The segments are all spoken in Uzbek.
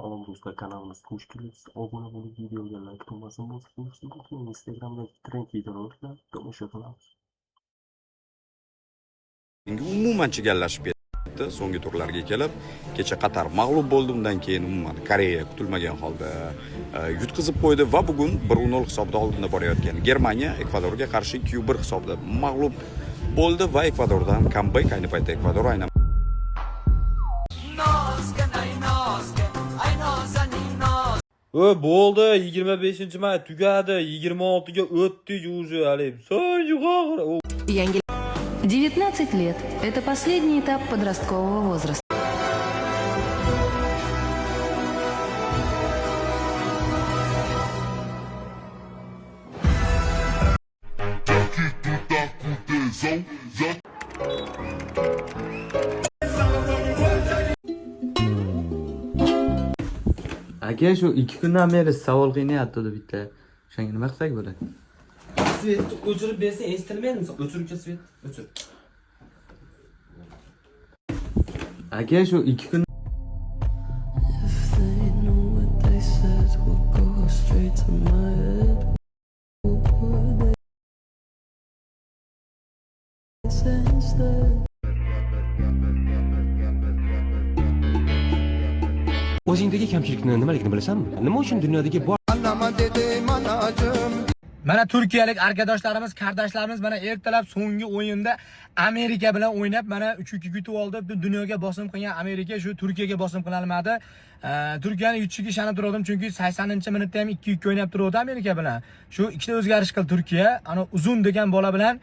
Salom do'stlar, kanalimizga xush kelibsiz. Obuna bo'lib videoga like tugmasini bosib qo'ying. Instagramdagi trend videolarni tomosha qilamiz. Umuman chigallashib ketdi so'nggi turlarga kelib. Kecha Qatar mag'lub bo'ldi, undan keyin umuman Koreya kutilmagan holda yutqizib qo'ydi va bugun 1-0 hisobda oldinda borayotgan Germaniya Ekvadorga qarshi 2-1 hisobda mag'lub bo'ldi va Ekvadordan comeback, ayni paytda Ekvador aynan bo'ldi 25-may tugadi, 26-ga o'tdik уже, Alib. So'nggi Yangi 19 лет – это последний этап подросткового возраста. Aka shu 2 kundan beri savol qiynayapti bitta. O'shanga nima qilsak bo'ladi? Svetni o'chirib bersa eshitilmaydi. O'chiruvchi svet, o'chir. Aka shu 2 kun O'zingdagi kamchilikni nimaligini bilasanmi? Nima uchun dunyodagi bor Mana turkiyalik arkadaşlarimiz, kardeşlarimiz mana ertalab so'nggi o'yinda Amerika bilan o'ynab, mana 3-2 yutib oldi. Dunyoga bosim qilgan Amerika shu Turkiyaga bosim qila olmadi. Turkiyani yutishiga ishonib turdim, chunki 80-minutda ham 2-2 o'ynab turdi Amerika bilan. Shu ikkita o'zgarish qildi Turkiya. Ana uzun degan bola bilan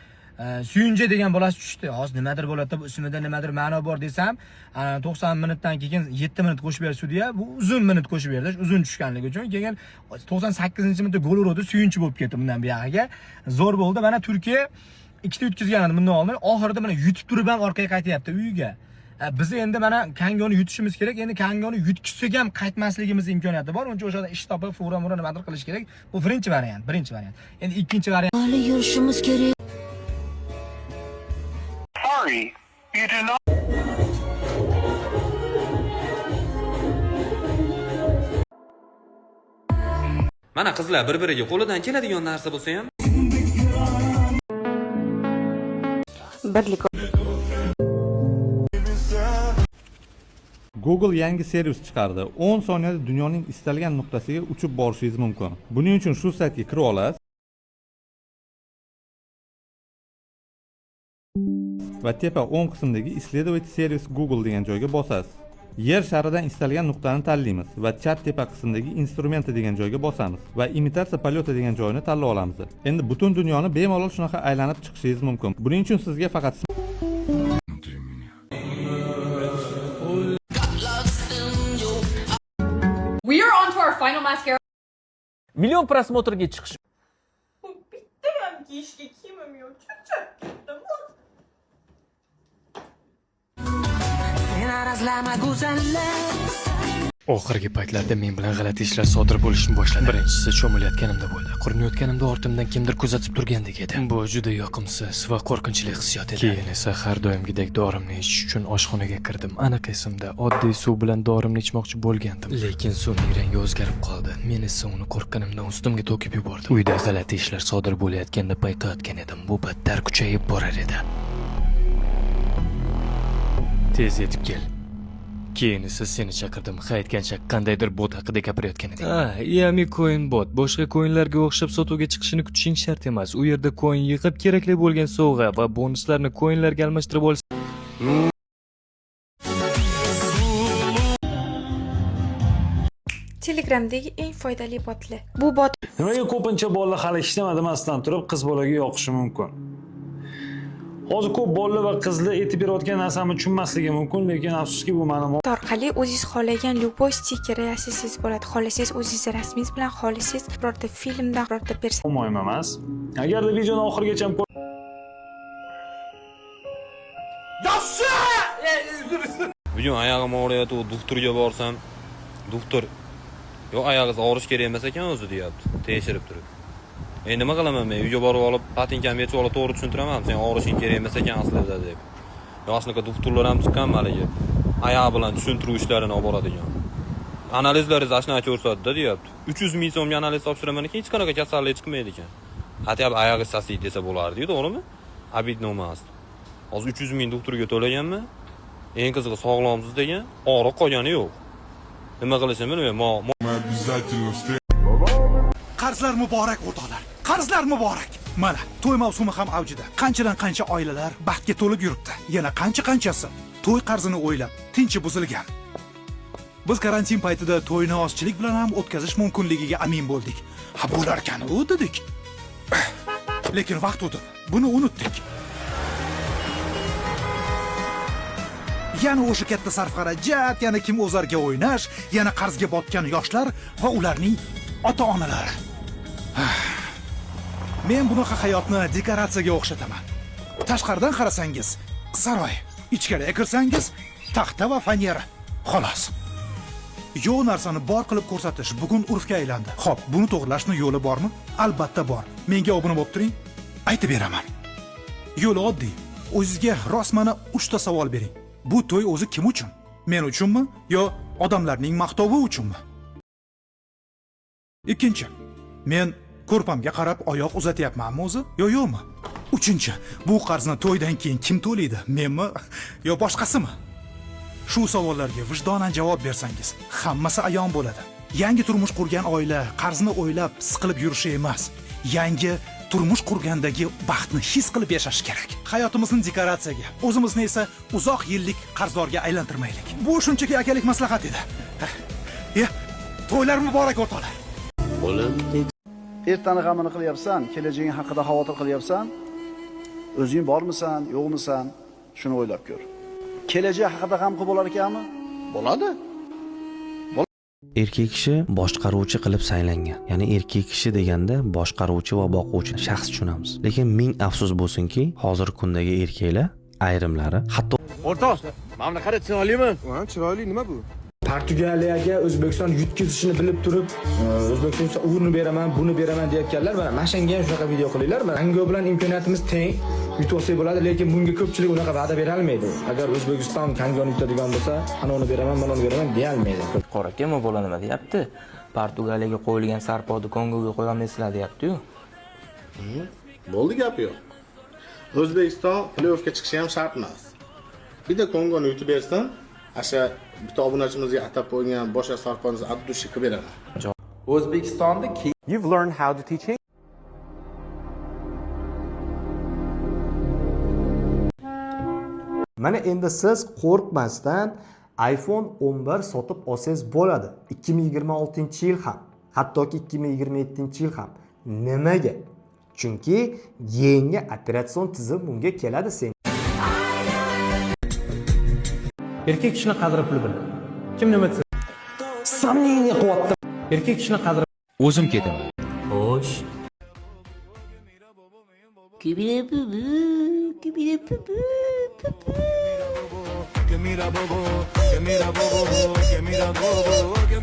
Suyunchi degan bolasi tushdi. Hozir nimadir bo'ladi, bu ismida nimadir ma'no bor desam, 90 minutdan keyin 7 minut qo'shib berdi sudya. Bu uzun minut qo'shib berdi, uzun tushganligi uchun. Keyin 98-minutda gol urdi, Suyunchi bo'lib ketdi bundan buyog'iga. Zo'r bo'ldi. Mana Turkiya ikkita yutkazgan edi bundan oldin. Oxirida mana yutib turib ham orqaga qaytyapti uyiga. Biz endi mana Kangoni yutishimiz kerak. Endi Kangoni yutkizsak ham qaytmasligimiz imkoniyati bor. Uncha o'shada ish topib, fura nimadir qilish kerak. Bu birinchi variant. Endi ikkinchi variant. Yurishimiz kerak. Mana qizlar bir-biriga qo'lidan keladigan narsa bo'lsa ham Google yangi servis chiqardi. 10 soniyada dunyoning istalgan nuqtasiga uchib borishingiz mumkin. Buning uchun shu saytga kirib olasiz va tepa o'ng qismdagi Исследовать servis Google degan joyga bosasiz. Yer sharidan istalgan nuqtani tanlaymiz va chat tepa qismidagi instrumenti degan joyga bosamiz va imitatsiya polyota degan joyni tanlab olamiz. Endi butun dunyoni bemalol shunaqa aylanib chiqishingiz mumkin. Buning uchun sizga faqat We are on to our final mascara. Million prosmotrga chiqish. Bitta ham kiyishga kiyimim yo'q. Charchab ketdim. Oxirgi paytlarda men bilan g'alati ishlar sodir bo'lishni boshladi. Birinchisi cho'milayotganimda bo'ldi. Qurinayotganimda ortimdan kimdir kuzatib turgandek edi. Bu juda yoqimsiz va qo'rqinchli hissiyot edi. Keyin esa har doimgidek dorimni ichish uchun oshxonaga kirdim. Aniq esimda oddiy suv bilan dorimni ichmoqchi bo'lgandim. Lekin suvning rangi o'zgarib qoldi. Men esa uni qo'rqqanimdan ustimga to'kib yubordim. Uyda g'alati ishlar sodir bo'layotganini payqayotgan edim. Bu battar kuchayib borar edi. Tez yetib kel. Keyin esa seni chaqirdim. Qaytgancha qandaydir bot haqida gapirayotgan eding. Yami coin bot. Boshqa coinlarga o'xshab sotuvga chiqishini kutishing shart emas. U yerda coin yig'ib, kerakli bo'lgan sovg'a va bonuslarni coinlarga almashtirib olish. Telegramdagi eng foydali botlar. Bu bot Nimaga ko'pincha bolalar hali ishlamay demasdan turib qiz bolaga yoqishi mumkin? Hozir ko'p bolalar va qizlar aytib berayotgan narsamni tushunmasligi mumkin, lekin afsuski bu ma'lumot orqali o'zingiz xohlagan любой stiker yasasangiz bo'ladi. Xohlasangiz o'zingiz rasmingiz bilan, xohlasangiz birorta filmdan, birorta personaj muhim emas. Agarda videoni oxirigacha bugun oyog'im og'riyapti, doktorga borsam, doktor "Yo'q, oyog'ingiz og'rish kerak emas ekan o'zi" deyapti, tekshirib turib. Nima qilaman men? Uyga borib olib, patinkam yechib olib to'g'ri tushuntiraman, sen og'rishing kerak emas ekan aslida deb. Yoshliqqa doktorlar ham chiqqan maligi. Oyoq bilan tushuntiruv ishlarini olib boradigan. analizlaringiz ashuna ko'rsatdi deyapti. 300 ming so'mga analiz topshiraman ekan, hech qanaqa kasallik chiqmaydi ekan. Hatto oyog'i sasiydi desa bo'lardi, to'g'rimi? Abidno emas. Hozir 300 ming doktorga to'laganman. Eng qizig'i sog'lomsiz degan, og'riq qolgani yo'q. Nima qilishimni bilmayman. Qarzlar muborak o'rtoqlar. Qarzlar muborak. Mana, to'y mavsumi ham avjida. Qanchadan qancha oilalar baxtga to'lib yuribdi. Yana qanchasi to'y qarzini o'ylab, tinchi buzilgan. Biz karantin paytida to'yni ozchilik bilan ham o'tkazish mumkinligiga amin bo'ldik. Ha bo'lar ekan, u dedik. Lekin vaqt o'tib, buni unutdik. Yana o'sha katta sarf-xarajat, yana kim o'zarga o'ynash, yana qarzga botgan yoshlar va ularning ota-onalari. Men bunaqa hayotni dekoratsiyaga o'xshataman. Tashqaridan qarasangiz, saroy, ichkariga kirsangiz, taxta va fanera. Xolos. Yo'q narsani bor qilib ko'rsatish bugun urfga aylandi. Xo'p, buni to'g'rilashning yo'li bormi? Albatta bor. Menga obuna bo'lib turing, aytib beraman. Yo'li oddiy. O'zingizga rostmana 3 ta savol bering. Bu to'y o'zi kim uchun? Men uchunmi yo odamlarning maqtovi uchunmi? Ikkinchi, men ko'rpamga qarab oyoq uzatyapmanmi o'zi yo yo'qmi? Uchinchi, bu qarzni to'ydan keyin kim to'laydi? Menmi yo boshqasimi? Shu savollarga vijdonan javob bersangiz, hammasi ayon bo'ladi. Yangi turmush qurgan oila qarzni o'ylab siqilib yurishi emas, yangi turmush qurgandagi baxtni his qilib yashash kerak. Hayotimizni dekoratsiyaga, o'zimizni esa uzoq yillik qarzdorga aylantirmaylik. Bu shunchaki akalik maslahat edi. To'ylar muborak o'rtoqlar. Ertani g'amini qilyapsan, kelajaging haqida xavotir qilyapsan. O'zing bormisan, yo'qmisan, shuni o'ylab ko'r. Kelajak haqida g'am qilib bo'lar ekanmi? Bo'ladi. Erkak kishi boshqaruvchi qilib saylangan. Ya'ni erkak kishi deganda boshqaruvchi va boquvchi shaxs tushunamiz. Lekin ming afsus bo'lsinki, hozirgi kundagi erkaklar ayrimlari hatto O'rtoq, mana qara chiroylimi? Ha, chiroyli nima bu? Portugaliyaga O'zbekiston yutkazishini bilib turib, O'zbekistonga uni beraman, buni beraman deyotganlar, mana mashanga ham shunaqa video qilinglar. Mana Ango bilan imkoniyatimiz teng, yutolsak bo'ladi, lekin bunga ko'pchilik unaqa va'da bera olmaydi. Agar O'zbekiston Kangoni yutadigan bo'lsa, ana uni beraman, mana uni beraman deya olmaydi. Qora kema bola nima deyapti? Portugaliyaga qo'yilgan sarponi Kongoga qo'yolmaysizlar deyapti-yu. Bo'ldi gap yo'q. O'zbekiston play-offga chiqishi ham shart emas. Bir de Kongoni yutib bersin, asha bitta obunachimizga atab qo'ygan boshqa sarponni Abdushi qilib beraman. O'zbekistonda You've learned how to teach English. Mana endi siz qo'rqmasdan iPhone 11 sotib olsangiz bo'ladi. 2026-yil ham, hattoki 2027-yil ham. Nimaga? Chunki yangi operatsion tizim bunga keladi sen. Erkak kishini qadri puli bilan. Kim nima desa? Samimiy quvvatda. Erkak kishini qadri o'zim ketaman. Xo'sh. Que mira bobo, que mira bobo, que mira bobo, que